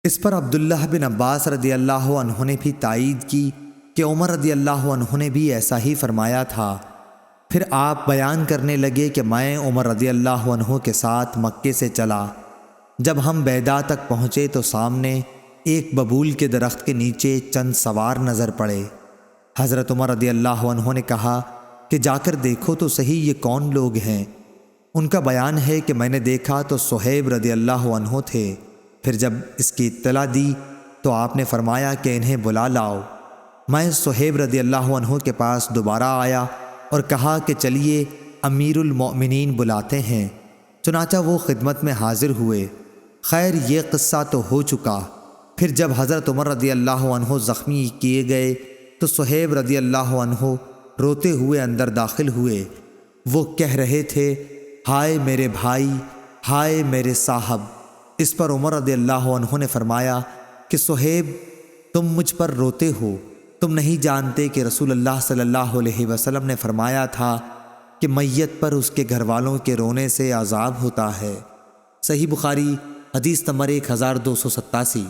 اس پر عبداللہ بن عباس رضی اللہ عنہ نے بھی تائید کی کہ عمر رضی اللہ عنہ نے بھی ایسا ہی فرمایا تھا۔ پھر آپ بیان کرنے لگے کہ میں عمر رضی اللہ عنہ کے ساتھ مکے سے چلا۔ جب ہم بیدا تک پہنچے تو سامنے ایک ببول کے درخت کے نیچے چند سوار نظر پڑے۔ حضرت عمر رضی اللہ عنہ نے کہا کہ جا کر دیکھو تو صحیح یہ کون لوگ ہیں۔ ان کا بیان ہے کہ میں نے دیکھا تو صہیب رضی اللہ عنہ تھے۔ پھر جب اس کی اطلاع دی تو آپ نے فرمایا کہ انہیں بلا لاؤ۔ میں صہیب رضی اللہ عنہ کے پاس دوبارہ آیا اور کہا کہ چلیے امیر المؤمنین بلاتے ہیں۔ چنانچہ وہ خدمت میں حاضر ہوئے۔ خیر یہ قصہ تو ہو چکا۔ پھر جب حضرت عمر رضی اللہ عنہ زخمی کیے گئے تو صہیب رضی اللہ عنہ روتے ہوئے اندر داخل ہوئے۔ وہ کہہ رہے تھے، ہائے میرے بھائی، ہائے میرے صاحب۔ اس پر عمر رضی اللہ عنہ نے فرمایا کہ صہیب تم مجھ پر روتے ہو، تم نہیں جانتے کہ رسول اللہ صلی اللہ علیہ وسلم نے فرمایا تھا کہ میت پر اس کے گھر والوں کے رونے سے عذاب ہوتا ہے۔ صحیح بخاری حدیث نمبر 1287۔